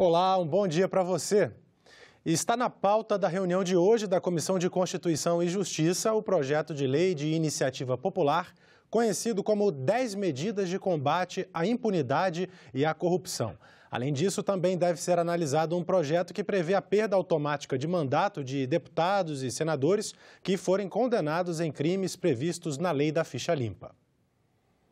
Olá, um bom dia para você. Está na pauta da reunião de hoje da Comissão de Constituição e Justiça o projeto de lei de iniciativa popular, conhecido como 10 medidas de combate à impunidade e à corrupção. Além disso, também deve ser analisado um projeto que prevê a perda automática de mandato de deputados e senadores que forem condenados em crimes previstos na lei da ficha limpa.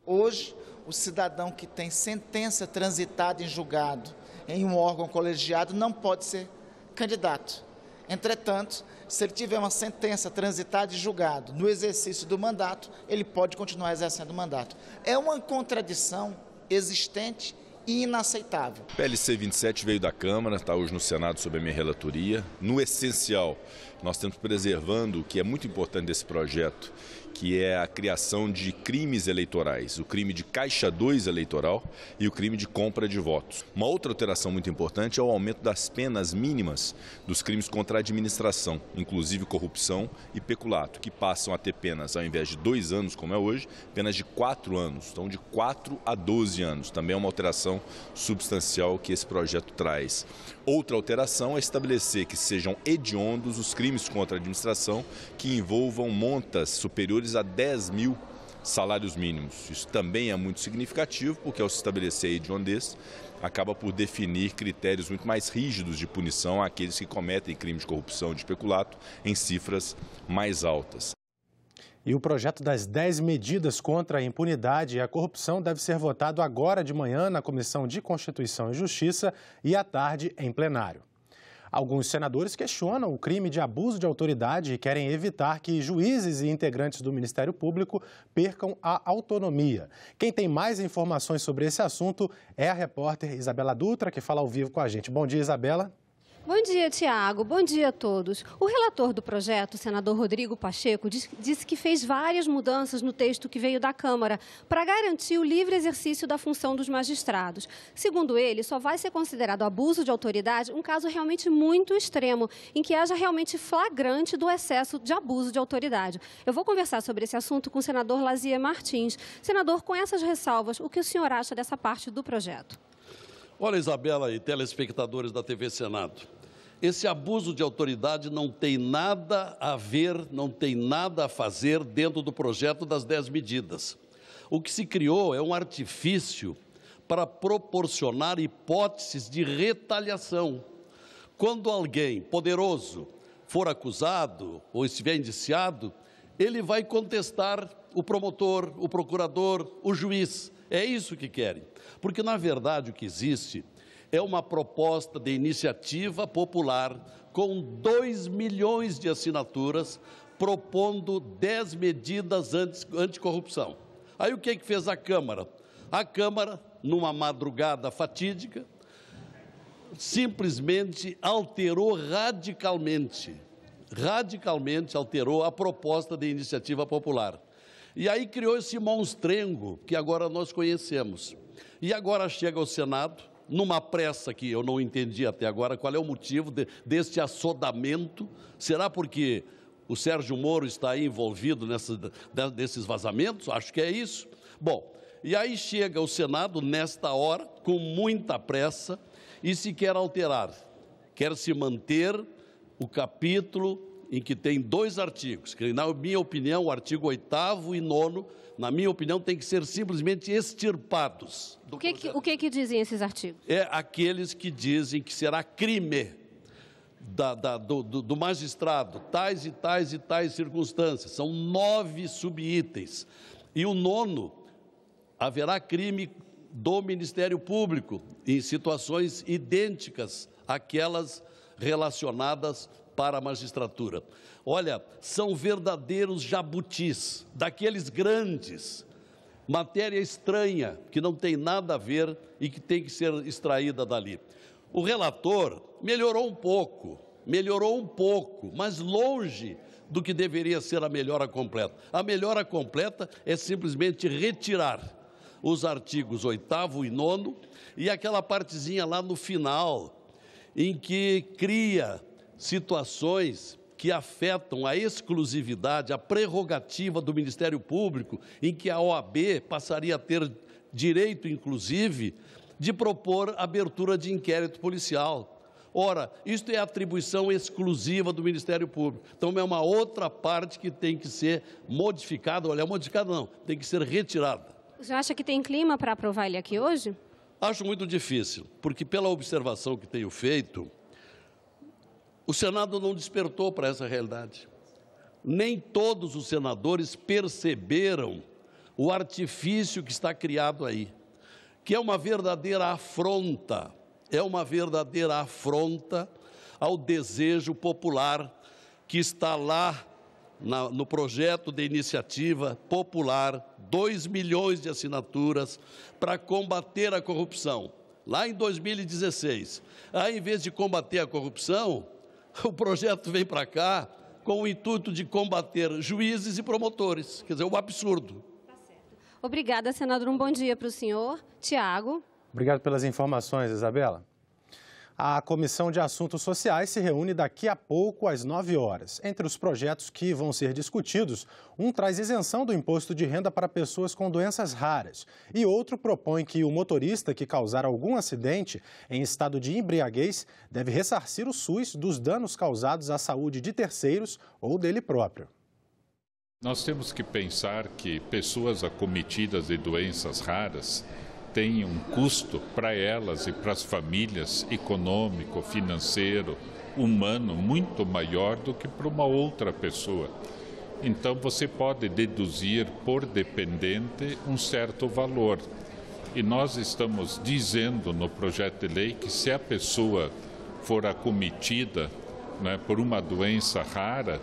Hoje, o cidadão que tem sentença transitada em julgado em um órgão colegiado não pode ser candidato. Entretanto, se ele tiver uma sentença transitada em julgado no exercício do mandato, ele pode continuar exercendo o mandato. É uma contradição existente e inaceitável. O PLC 27 veio da Câmara, está hoje no Senado sob a minha relatoria. No essencial, nós estamos preservando o que é muito importante desse projeto, que é a criação de crimes eleitorais, o crime de caixa 2 eleitoral e o crime de compra de votos. Uma outra alteração muito importante é o aumento das penas mínimas dos crimes contra a administração, inclusive corrupção e peculato, que passam a ter penas, ao invés de 2 anos, como é hoje, penas de 4 anos, então de 4 a 12 anos. Também é uma alteração substancial que esse projeto traz. Outra alteração é estabelecer que sejam hediondos os crimes contra a administração que envolvam montas superiores a 10 mil salários mínimos. Isso também é muito significativo, porque ao se estabelecer a hediondez, acaba por definir critérios muito mais rígidos de punição àqueles que cometem crimes de corrupção e de peculato em cifras mais altas. E o projeto das 10 medidas contra a impunidade e a corrupção deve ser votado agora de manhã na Comissão de Constituição e Justiça e à tarde em plenário. Alguns senadores questionam o crime de abuso de autoridade e querem evitar que juízes e integrantes do Ministério Público percam a autonomia. Quem tem mais informações sobre esse assunto é a repórter Isabela Dutra, que fala ao vivo com a gente. Bom dia, Isabela. Bom dia, Tiago. Bom dia a todos. O relator do projeto, o senador Rodrigo Pacheco, disse que fez várias mudanças no texto que veio da Câmara para garantir o livre exercício da função dos magistrados. Segundo ele, só vai ser considerado abuso de autoridade um caso realmente muito extremo, em que haja realmente flagrante do excesso de abuso de autoridade. Eu vou conversar sobre esse assunto com o senador Lazier Martins. Senador, com essas ressalvas, o que o senhor acha dessa parte do projeto? Olha, Isabela e telespectadores da TV Senado, esse abuso de autoridade não tem nada a ver, não tem nada a fazer dentro do projeto das 10 medidas. O que se criou é um artifício para proporcionar hipóteses de retaliação. Quando alguém poderoso for acusado ou estiver indiciado, ele vai contestar o promotor, o procurador, o juiz. É isso que querem. Porque, na verdade, o que existe é uma proposta de iniciativa popular com 2 milhões de assinaturas propondo 10 medidas anticorrupção. Aí o que fez a Câmara? A Câmara, numa madrugada fatídica, simplesmente alterou radicalmente alterou a proposta de iniciativa popular. E aí criou esse monstrengo que agora nós conhecemos. E agora chega ao Senado, numa pressa que eu não entendi até agora qual é o motivo deste assodamento. Será porque o Sérgio Moro está aí envolvido nesses vazamentos? Acho que é isso. Bom, e aí chega o Senado nesta hora, com muita pressa, e se quer alterar. Quer se manter o capítulo em que tem 2 artigos, que, na minha opinião, o artigo 8º e 9º, na minha opinião, tem que ser simplesmente extirpados. O que dizem esses artigos? É aqueles que dizem que será crime do magistrado, tais e tais e tais circunstâncias. São 9 subitens. E o 9º, haverá crime do Ministério Público, em situações idênticas àquelas relacionadas para a magistratura. Olha, são verdadeiros jabutis, daqueles grandes, matéria estranha, que não tem nada a ver e que tem que ser extraída dali. O relator melhorou um pouco, mas longe do que deveria ser a melhora completa. A melhora completa é simplesmente retirar os artigos 8º e 9º e aquela partezinha lá no final, em que cria situações que afetam a exclusividade, a prerrogativa do Ministério Público, em que a OAB passaria a ter direito, inclusive, de propor abertura de inquérito policial. Ora, isto é atribuição exclusiva do Ministério Público. Então, é uma outra parte que tem que ser modificada. Olha, modificada não, tem que ser retirada. Você acha que tem clima para aprovar ele aqui hoje? Acho muito difícil, porque pela observação que tenho feito, o Senado não despertou para essa realidade. Nem todos os senadores perceberam o artifício que está criado aí, que é uma verdadeira afronta. É uma verdadeira afronta ao desejo popular que está lá no projeto de iniciativa popular, 2 milhões de assinaturas para combater a corrupção. Lá em 2016, aí, em vez de combater a corrupção, o projeto vem para cá com o intuito de combater juízes e promotores. Quer dizer, um absurdo. Tá certo. Obrigada, senador. Um bom dia para o senhor. Tiago. Obrigado pelas informações, Isabela. A Comissão de Assuntos Sociais se reúne daqui a pouco, às 9 horas. Entre os projetos que vão ser discutidos, um traz isenção do imposto de renda para pessoas com doenças raras e outro propõe que o motorista que causar algum acidente em estado de embriaguez deve ressarcir o SUS dos danos causados à saúde de terceiros ou dele próprio. Nós temos que pensar que pessoas acometidas de doenças raras tem um custo para elas e para as famílias econômico, financeiro, humano, muito maior do que para uma outra pessoa. Então, você pode deduzir por dependente um certo valor. E nós estamos dizendo no projeto de lei que se a pessoa for acometida, né, por uma doença rara,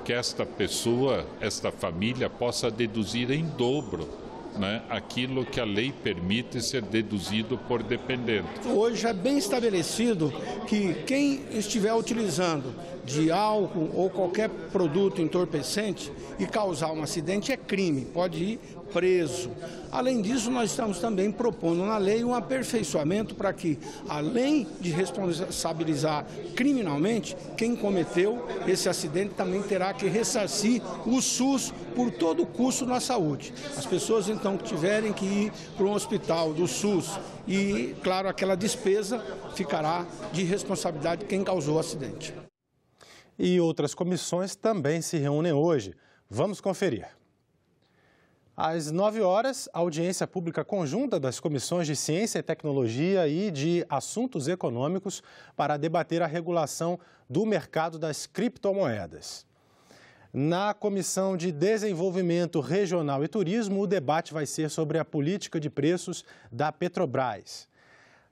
que esta pessoa, esta família, possa deduzir em dobro, né, aquilo que a lei permite ser deduzido por dependente. Hoje é bem estabelecido que quem estiver utilizando de álcool ou qualquer produto entorpecente e causar um acidente é crime, pode ir preso. Além disso, nós estamos também propondo na lei um aperfeiçoamento para que, além de responsabilizar criminalmente, quem cometeu esse acidente também terá que ressarcir o SUS por todo o custo na saúde. As pessoas, então, que tiverem que ir para um hospital do SUS e, claro, aquela despesa ficará de responsabilidade de quem causou o acidente. E outras comissões também se reúnem hoje. Vamos conferir. Às 9 horas, a audiência pública conjunta das comissões de Ciência e Tecnologia e de Assuntos Econômicos para debater a regulação do mercado das criptomoedas. Na Comissão de Desenvolvimento Regional e Turismo, o debate vai ser sobre a política de preços da Petrobras.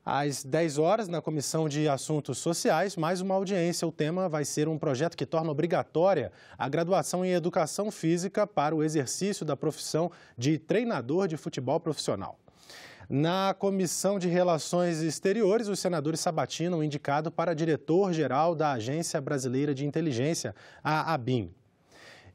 Às 10 horas, na Comissão de Assuntos Sociais, mais uma audiência. O tema vai ser um projeto que torna obrigatória a graduação em Educação Física para o exercício da profissão de treinador de futebol profissional. Na Comissão de Relações Exteriores, os senadores sabatinam o indicado para diretor-geral da Agência Brasileira de Inteligência, a ABIN.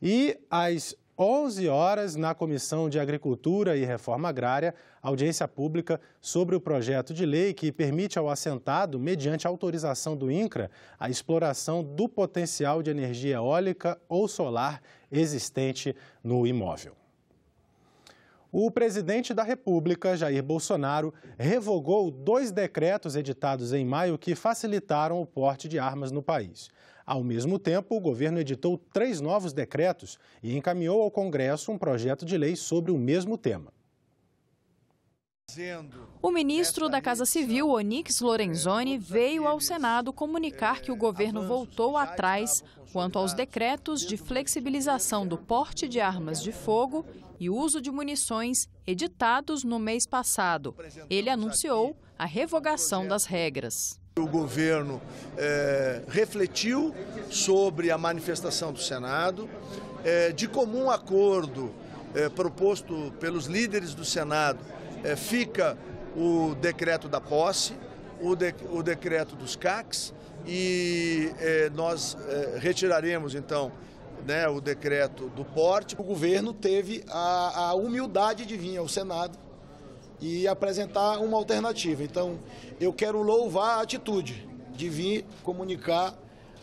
E às 11 horas, na Comissão de Agricultura e Reforma Agrária, audiência pública sobre o projeto de lei que permite ao assentado, mediante autorização do INCRA, a exploração do potencial de energia eólica ou solar existente no imóvel. O presidente da República, Jair Bolsonaro, revogou 2 decretos editados em maio que facilitaram o porte de armas no país. Ao mesmo tempo, o governo editou 3 novos decretos e encaminhou ao Congresso um projeto de lei sobre o mesmo tema. O ministro da Casa Civil, Onyx Lorenzoni, veio ao Senado comunicar que o governo voltou atrás quanto aos decretos de flexibilização do porte de armas de fogo e uso de munições editados no mês passado. Ele anunciou a revogação das regras. O governo refletiu sobre a manifestação do Senado, de comum acordo proposto pelos líderes do Senado, fica o decreto da posse, o decreto dos CACs e nós retiraremos então, né, o decreto do porte. O governo teve a humildade de vir ao Senado e apresentar uma alternativa. Então, eu quero louvar a atitude de vir comunicar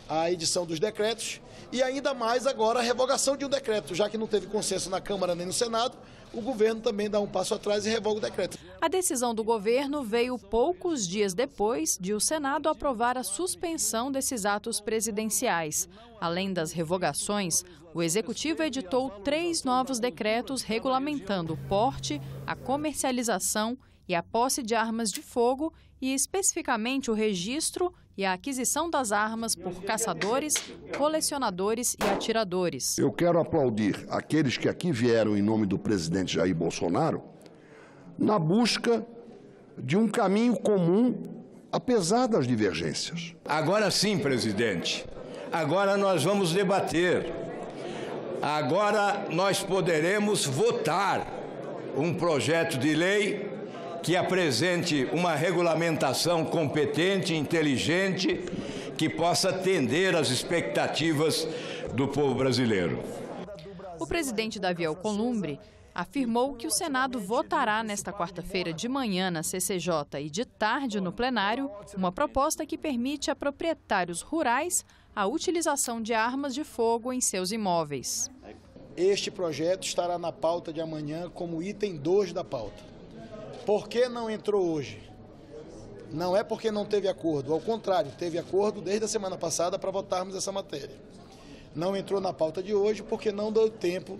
a edição dos decretos e ainda mais agora a revogação de um decreto, já que não teve consenso na Câmara nem no Senado, o governo também dá um passo atrás e revoga o decreto. A decisão do governo veio poucos dias depois de o Senado aprovar a suspensão desses atos presidenciais. Além das revogações, o Executivo editou 3 novos decretos regulamentando o porte, a comercialização e a posse de armas de fogo e, especificamente, o registro e a aquisição das armas por caçadores, colecionadores e atiradores. Eu quero aplaudir aqueles que aqui vieram em nome do presidente Jair Bolsonaro na busca de um caminho comum, apesar das divergências. Agora sim, presidente. Agora nós vamos debater. Agora nós poderemos votar um projeto de lei que apresente uma regulamentação competente, inteligente, que possa atender às expectativas do povo brasileiro. O presidente Davi Alcolumbre afirmou que o Senado votará nesta quarta-feira de manhã na CCJ e de tarde no plenário uma proposta que permite a proprietários rurais a utilização de armas de fogo em seus imóveis. Este projeto estará na pauta de amanhã como item 2 da pauta. Por que não entrou hoje? Não é porque não teve acordo, ao contrário, teve acordo desde a semana passada para votarmos essa matéria. Não entrou na pauta de hoje porque não deu tempo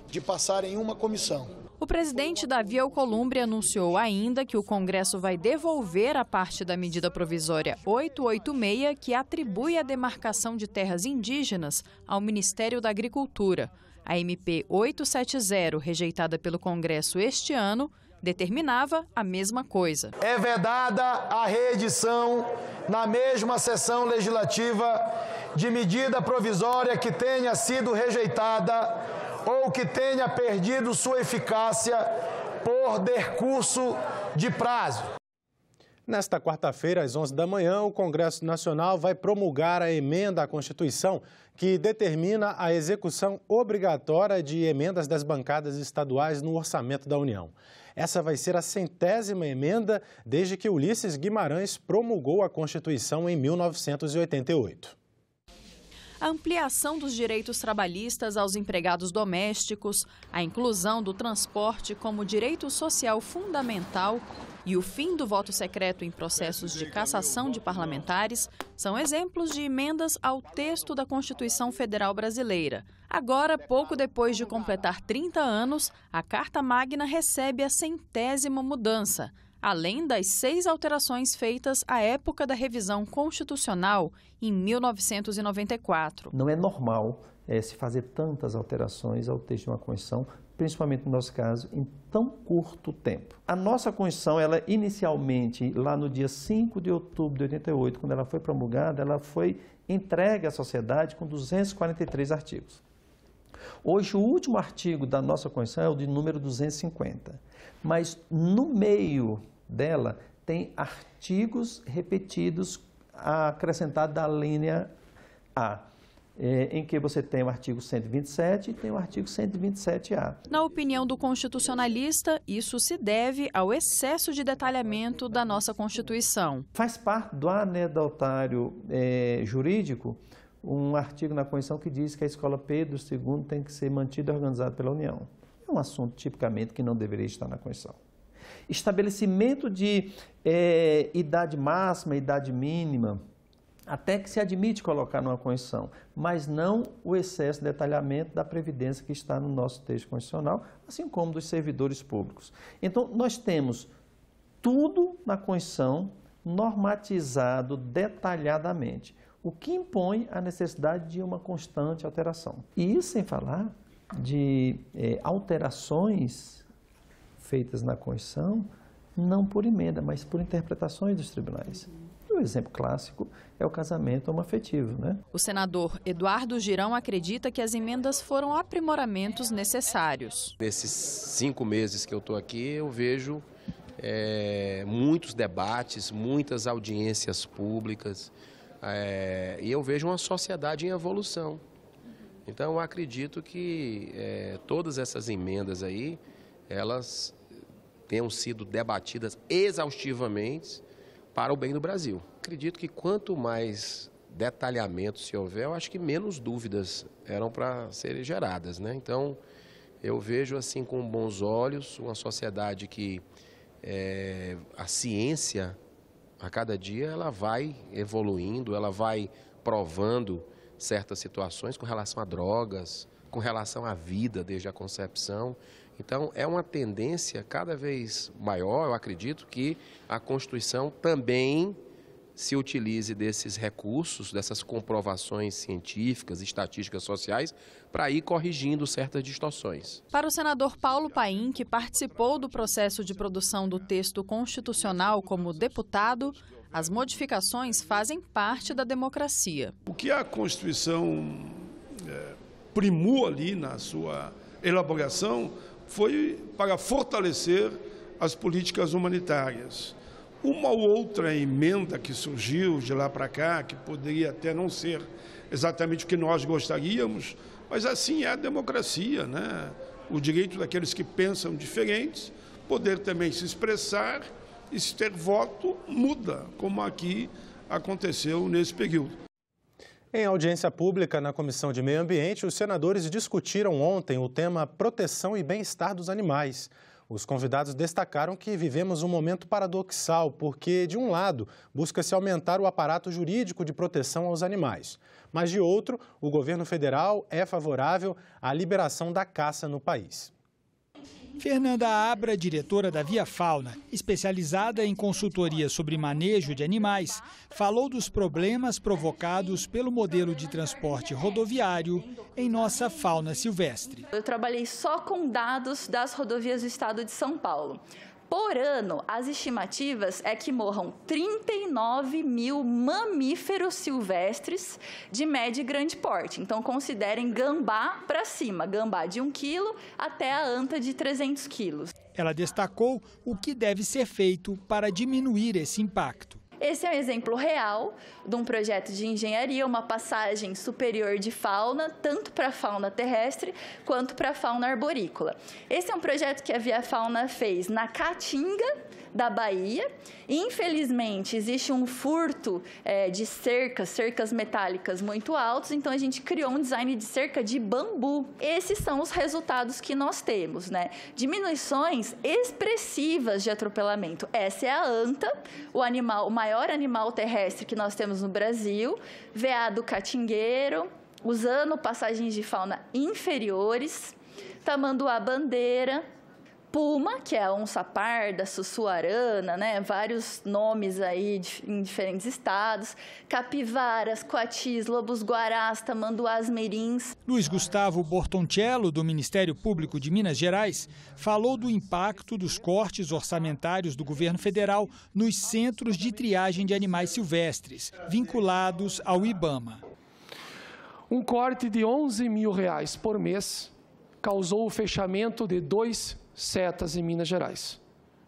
de passar em uma comissão. O presidente Davi Alcolumbre anunciou ainda que o Congresso vai devolver a parte da medida provisória 886, que atribui a demarcação de terras indígenas ao Ministério da Agricultura. A MP 870, rejeitada pelo Congresso este ano, determinava a mesma coisa. É vedada a reedição na mesma sessão legislativa de medida provisória que tenha sido rejeitada ou que tenha perdido sua eficácia por decurso de prazo. Nesta quarta-feira, às 11 da manhã, o Congresso Nacional vai promulgar a emenda à Constituição que determina a execução obrigatória de emendas das bancadas estaduais no orçamento da União. Essa vai ser a 100ª emenda desde que Ulisses Guimarães promulgou a Constituição em 1988. A ampliação dos direitos trabalhistas aos empregados domésticos, a inclusão do transporte como direito social fundamental e o fim do voto secreto em processos de cassação de parlamentares são exemplos de emendas ao texto da Constituição Federal Brasileira. Agora, pouco depois de completar 30 anos, a Carta Magna recebe a 100ª mudança, além das 6 alterações feitas à época da revisão constitucional, em 1994. Não é normal se fazer tantas alterações ao texto de uma Constituição, principalmente no nosso caso, em tão curto tempo. A nossa Constituição, ela inicialmente, lá no dia 5 de outubro de 88, quando ela foi promulgada, ela foi entregue à sociedade com 243 artigos. Hoje, o último artigo da nossa Constituição é o de número 250, mas no meio dela tem artigos repetidos acrescentados da linha A, em que você tem o artigo 127 e tem o artigo 127A. Na opinião do constitucionalista, isso se deve ao excesso de detalhamento da nossa Constituição. Faz parte do anedotário jurídico um artigo na Constituição que diz que a escola Pedro II tem que ser mantida e organizada pela União. É um assunto tipicamente que não deveria estar na Constituição. Estabelecimento de idade máxima, idade mínima, até que se admite colocar numa Constituição, mas não o excesso de detalhamento da Previdência que está no nosso texto constitucional, assim como dos servidores públicos. Então, nós temos tudo na Constituição normatizado detalhadamente, o que impõe a necessidade de uma constante alteração. E isso sem falar de alterações feitas na Constituição, não por emenda, mas por interpretações dos tribunais. O exemplo clássico é o casamento homoafetivo, né? O senador Eduardo Girão acredita que as emendas foram aprimoramentos necessários. Nesses 5 meses que eu estou aqui, eu vejo muitos debates, muitas audiências públicas, e eu vejo uma sociedade em evolução. Então, eu acredito que todas essas emendas aí, elas tenham sido debatidas exaustivamente para o bem do Brasil. Acredito que quanto mais detalhamento se houver, eu acho que menos dúvidas eram para serem geradas, né? Então, Eu vejo assim com bons olhos uma sociedade que a ciência, a cada dia, ela vai evoluindo, ela vai provando certas situações com relação a drogas, com relação à vida desde a concepção. Então, é uma tendência cada vez maior, eu acredito, que a Constituição também se utilize desses recursos, dessas comprovações científicas, estatísticas sociais, para ir corrigindo certas distorções. Para o senador Paulo Paim, que participou do processo de produção do texto constitucional como deputado, as modificações fazem parte da democracia. O que a Constituição primou ali na sua elaboração foi para fortalecer as políticas humanitárias. Uma ou outra emenda que surgiu de lá para cá, que poderia até não ser exatamente o que nós gostaríamos, mas assim é a democracia, né? O direito daqueles que pensam diferentes, poder também se expressar e se ter voto muda, como aqui aconteceu nesse período. Em audiência pública na Comissão de Meio Ambiente, os senadores discutiram ontem o tema proteção e bem-estar dos animais. Os convidados destacaram que vivemos um momento paradoxal, porque, de um lado, busca-se aumentar o aparato jurídico de proteção aos animais, mas, de outro, o governo federal é favorável à liberação da caça no país. Fernanda Abra, diretora da Via Fauna, especializada em consultoria sobre manejo de animais, falou dos problemas provocados pelo modelo de transporte rodoviário em nossa fauna silvestre. Eu trabalhei só com dados das rodovias do estado de São Paulo. Por ano, as estimativas é que morram 39 mil mamíferos silvestres de médio e grande porte. Então, considerem gambá para cima, gambá de 1 quilo até a anta de 300 quilos. Ela destacou o que deve ser feito para diminuir esse impacto. Esse é um exemplo real de um projeto de engenharia, uma passagem superior de fauna, tanto para a fauna terrestre quanto para a fauna arborícola. Esse é um projeto que a Via Fauna fez na Caatinga da Bahia. Infelizmente, existe um furto de cercas metálicas muito altos, então a gente criou um design de cerca de bambu. Esses são os resultados que nós temos, né? Diminuições expressivas de atropelamento. Essa é a anta, o maior animal terrestre que nós temos no Brasil, veado catingueiro, usando passagens de fauna inferiores, tamanduá-bandeira, puma, que é a onça parda, sussuarana, né? Vários nomes aí em diferentes estados, capivaras, coatis, lobos-guarás, tamanduás mirins. Luiz Gustavo Bortoncello, do Ministério Público de Minas Gerais, falou do impacto dos cortes orçamentários do governo federal nos centros de triagem de animais silvestres, vinculados ao IBAMA. Um corte de R$11 mil por mês causou o fechamento de 2 setas em Minas Gerais,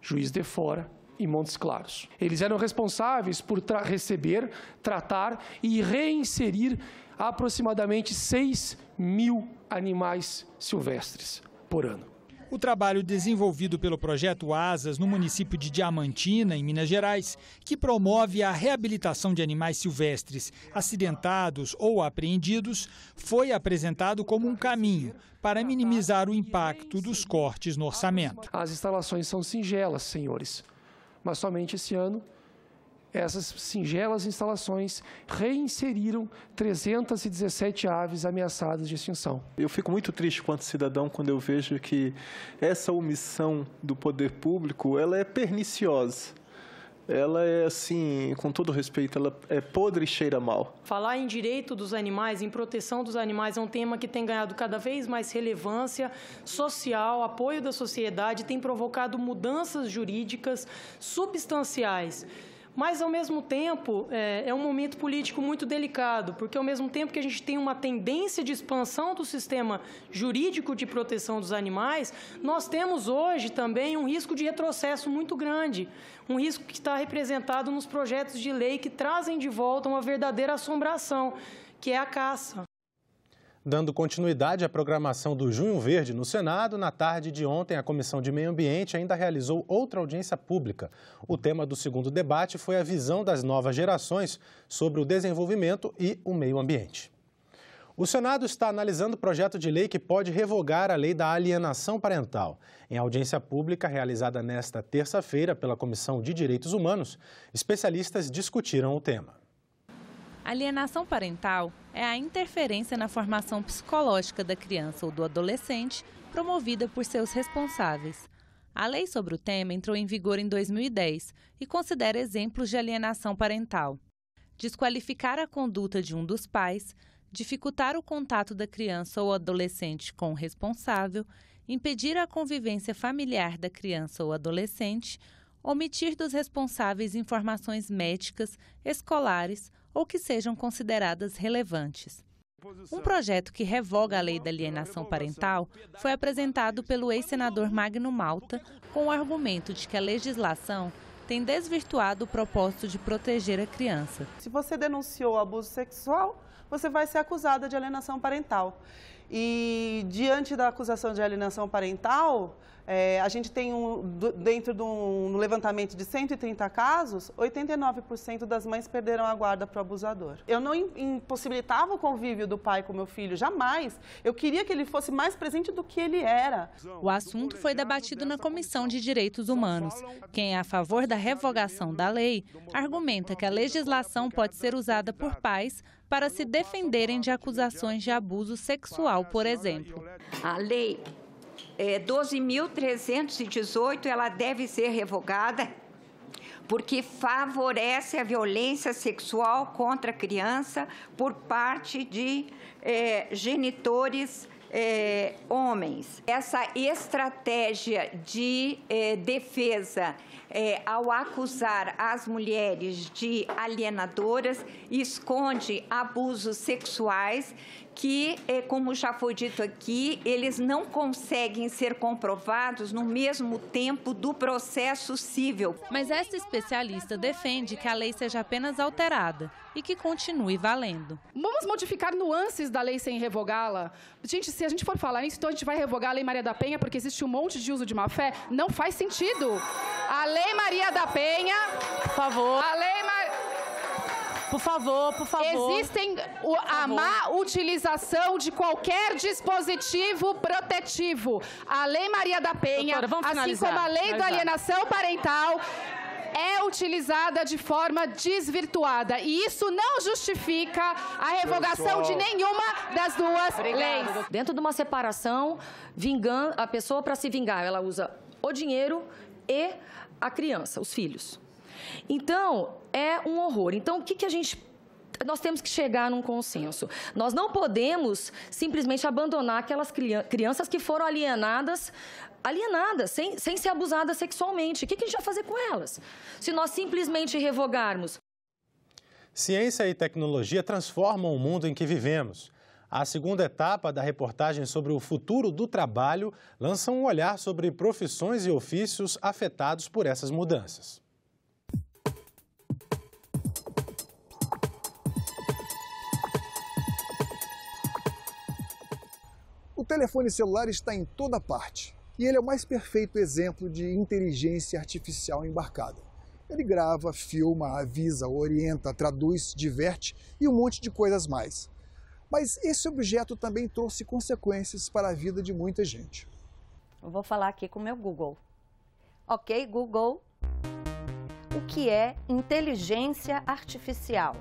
Juiz de Fora e Montes Claros. Eles eram responsáveis por receber, tratar e reinserir aproximadamente 6 mil animais silvestres por ano. O trabalho desenvolvido pelo projeto Asas no município de Diamantina, em Minas Gerais, que promove a reabilitação de animais silvestres acidentados ou apreendidos, foi apresentado como um caminho para minimizar o impacto dos cortes no orçamento. As instalações são singelas, senhores, mas somente esse ano essas singelas instalações reinseriram 317 aves ameaçadas de extinção. Eu fico muito triste quanto cidadão quando eu vejo que essa omissão do poder público, ela é perniciosa. Ela é, assim, com todo respeito, ela é podre e cheira mal. Falar em direito dos animais, em proteção dos animais, é um tema que tem ganhado cada vez mais relevância social, apoio da sociedade, tem provocado mudanças jurídicas substanciais. Mas, ao mesmo tempo, é um momento político muito delicado, porque, ao mesmo tempo que a gente tem uma tendência de expansão do sistema jurídico de proteção dos animais, nós temos hoje também um risco de retrocesso muito grande, um risco que está representado nos projetos de lei que trazem de volta uma verdadeira assombração, que é a caça. Dando continuidade à programação do Junho Verde no Senado, na tarde de ontem, a Comissão de Meio Ambiente ainda realizou outra audiência pública. O tema do segundo debate foi a visão das novas gerações sobre o desenvolvimento e o meio ambiente. O Senado está analisando o projeto de lei que pode revogar a lei da alienação parental. Em audiência pública realizada nesta terça-feira pela Comissão de Direitos Humanos, especialistas discutiram o tema. Alienação parental é a interferência na formação psicológica da criança ou do adolescente promovida por seus responsáveis. A lei sobre o tema entrou em vigor em 2010 e considera exemplos de alienação parental. Desqualificar a conduta de um dos pais, dificultar o contato da criança ou adolescente com o responsável, impedir a convivência familiar da criança ou adolescente, omitir dos responsáveis informações médicas, escolares ou que sejam consideradas relevantes. Um projeto que revoga a lei da alienação parental foi apresentado pelo ex-senador Magno Malta com o argumento de que a legislação tem desvirtuado o propósito de proteger a criança. Se você denunciou abuso sexual, você vai ser acusada de alienação parental. E diante da acusação de alienação parental, a gente tem dentro no levantamento de 130 casos, 89% das mães perderam a guarda para o abusador. Eu não impossibilitava o convívio do pai com o meu filho, jamais. Eu queria que ele fosse mais presente do que ele era. O assunto foi debatido na Comissão de Direitos Humanos. Quem é a favor da revogação da lei argumenta que a legislação pode ser usada por pais para se defenderem de acusações de abuso sexual, por exemplo. A lei 12.318, ela deve ser revogada porque favorece a violência sexual contra a criança por parte de genitores homens. Essa estratégia de defesa ao acusar as mulheres de alienadoras esconde abusos sexuais que, como já foi dito aqui, eles não conseguem ser comprovados no mesmo tempo do processo civil. Mas essa especialista defende que a lei seja apenas alterada e que continue valendo. Vamos modificar nuances da lei sem revogá-la? Gente, se a gente for falar isso, então a gente vai revogar a Lei Maria da Penha porque existe um monte de uso de má-fé? Não faz sentido. A Lei Maria da Penha... Por favor. A Lei Por favor, por favor. Existem a má utilização de qualquer dispositivo protetivo. A Lei Maria da Penha, doutora, assim como a lei da alienação parental, é utilizada de forma desvirtuada. E isso não justifica a revogação de nenhuma das duas leis. Dentro de uma separação, a pessoa, para se vingar, ela usa o dinheiro e a criança, os filhos. Então, é um horror. Então, o que nós temos que chegar num consenso. Nós não podemos simplesmente abandonar aquelas crianças que foram alienadas, sem ser abusadas sexualmente. O que a gente vai fazer com elas? Se nós simplesmente revogarmos. Ciência e tecnologia transformam o mundo em que vivemos. A segunda etapa da reportagem sobre o futuro do trabalho lança um olhar sobre profissões e ofícios afetados por essas mudanças. O telefone celular está em toda parte e ele é o mais perfeito exemplo de inteligência artificial embarcada. Ele grava, filma, avisa, orienta, traduz, diverte e um monte de coisas mais. Mas esse objeto também trouxe consequências para a vida de muita gente. Eu vou falar aqui com o meu Google. Ok, Google. O que é inteligência artificial?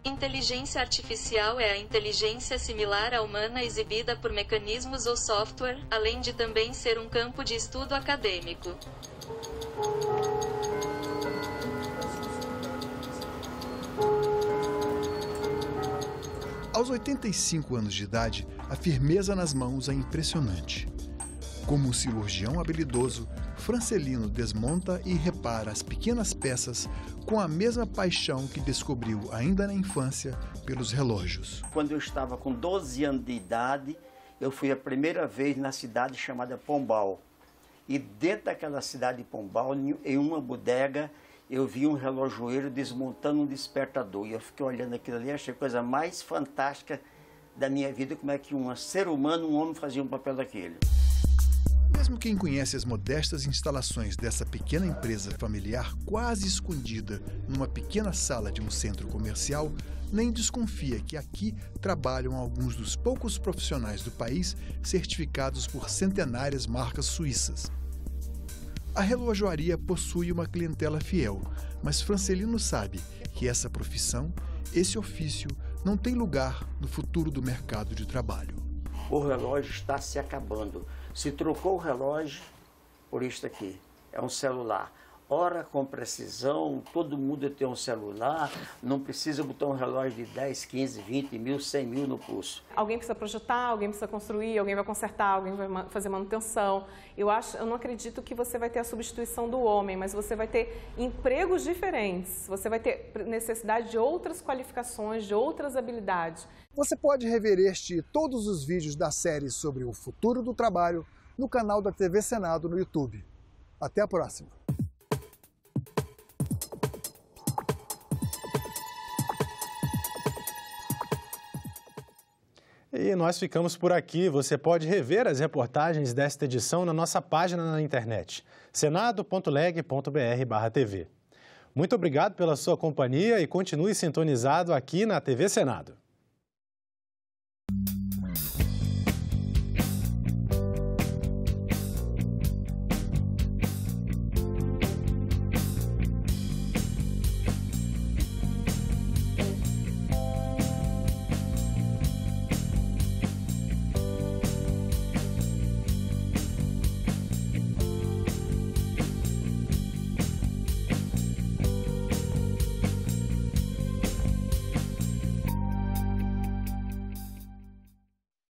Inteligência artificial é a inteligência similar à humana exibida por mecanismos ou software, além de também ser um campo de estudo acadêmico. Aos 85 anos de idade, a firmeza nas mãos é impressionante. Como um cirurgião habilidoso, Francelino desmonta e repara as pequenas peças com a mesma paixão que descobriu ainda na infância pelos relógios. Quando eu estava com 12 anos de idade, eu fui a primeira vez na cidade chamada Pombal. E dentro daquela cidade de Pombal, em uma bodega, eu vi um relojoeiro desmontando um despertador. E eu fiquei olhando aquilo ali, achei a coisa mais fantástica da minha vida, como é que um ser humano, um homem, fazia um papel daquele. Mesmo quem conhece as modestas instalações dessa pequena empresa familiar quase escondida numa pequena sala de um centro comercial, nem desconfia que aqui trabalham alguns dos poucos profissionais do país certificados por centenárias marcas suíças. A relojoaria possui uma clientela fiel, mas Francelino sabe que essa profissão, esse ofício, não tem lugar no futuro do mercado de trabalho. O relógio está se acabando. Se trocou o relógio por isto aqui, é um celular. Hora com precisão, todo mundo tem um celular, não precisa botar um relógio de 10, 15, 20 mil, 100 mil no pulso. Alguém precisa projetar, alguém precisa construir, alguém vai consertar, alguém vai fazer manutenção. Eu não acredito que você vai ter a substituição do homem, mas você vai ter empregos diferentes, você vai ter necessidade de outras qualificações, de outras habilidades. Você pode rever este e todos os vídeos da série sobre o futuro do trabalho no canal da TV Senado no YouTube. Até a próxima! E nós ficamos por aqui. Você pode rever as reportagens desta edição na nossa página na internet, senado.leg.br/tv. Muito obrigado pela sua companhia e continue sintonizado aqui na TV Senado.